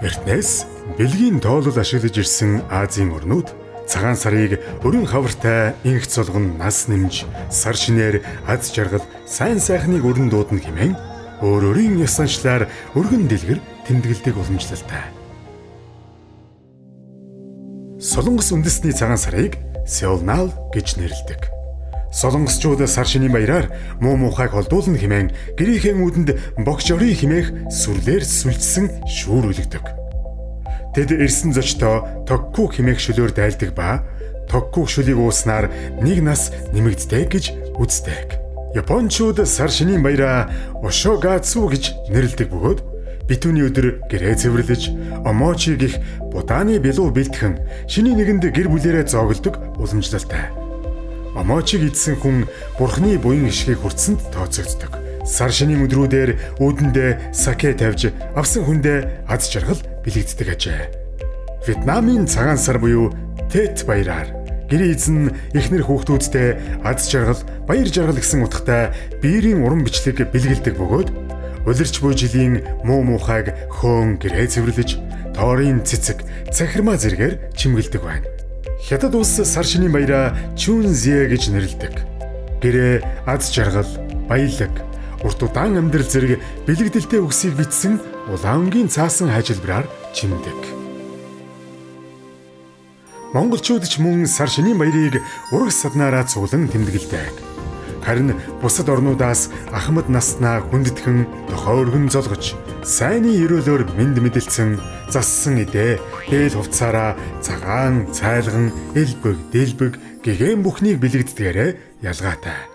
Эртнээс бэлгийн тоолол ашиглаж ирсэн Азийн орнууд цагаан сарыг өрн хавартай инх цолгон нас нэмж сар шинээр аз жаргал сайн сайхныг өрн дуудна хэмээн өөр өөрийн ёс заншлаар өргөн дэлгэр тэмдэглэдэг уламжлалтай. Солонгос үндэсний цагаан сарыг Сеолнал гэж нэрлэдэг. Солонгосчууд сар шинийн баяраар муу мухайг холдуулна хэмээн гэрийнхээ үүдэнд богч орой хэмээх сүрлээр сүлжсэн шүүр үлгдэг. Тэд ирсэн зочдоо тогку хэмээх шөлөөр дайлдаг ба тогку шөлийг ууснаар нэг нас нэмэгддэг гэж үздэг. Япончууд сар шинийн баяраа Ошогацу гэж нэрлэдэг бөгөөд битүүний өдөр гэрээ цэвэрлэж омочи гих будааны бэлуу бэлтгэн шинийн нэгэнд гэр бүлээрээ зоогддог уламжлалтай. Омочиг идсэн хүн бурхны буян ишгийг хүртсэнд тооцогддог. Сар шинийн өдрүүдээр үүдэндээ саке тавьж авсан хүндээ аз жаргал бэлэгддэг ажээ. Вьетнамын цагаан сар буюу Тет баяраар гэр эзэн эхнэр хүүхдүүдтэй аз жаргал, баяр жаргал гэсэн утгатай биерийн уран бичлэг бэлгэлдэг бөгөөд улирч буй жилийн муу мухайг хөөн гэрээ цэвэрлэж тоорын цэцэг, цахирмаа зэргээр чимгэлдэг байна. Хятад улс сар шинийн баяраа Чүнзье гэж нэрлэдэг. Гэрээ аз жаргал, баялаг, урт удаан амьдрал зэрэг бэлэгдэлтэй үгсийг бичсэн улаангийн цаасан хайжилбараар чимдэг. Монголчууд ч мөн сар шинийн баярыг ураг саднаараа цуглан тэмдэглэдэг. Харин бусад орнуудаас ахмад наснаа хүндэтгэн тохоо өргөн золгож, сайнны өрөөлөөр мэд мэдэлцэн, зассан идэ, дээл хувцаараа цагаан, цайлган, элбэг, дэлбэг гэгээн бүхнийг бэлэгддгээрээ ялгаатай.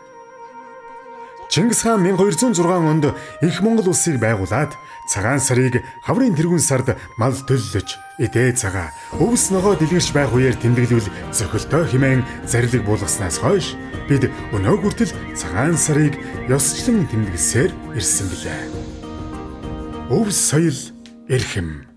Чингис хаан 1206 онд Их Монгол улсыг байгуулад цагаан сарыг хаврын тэргүүн сард мал төллөж, идэ цагаа, өвс ногоо дэлгэрч байх үеэр тэмдэглүүл зохилтой хэмээн зарлиг буулгаснаас хойш бид өнөө хүртэл цагаан сарыг ёсчлон тэмдэглэсээр ирсэн билээ. Өвс соёл эрхэм.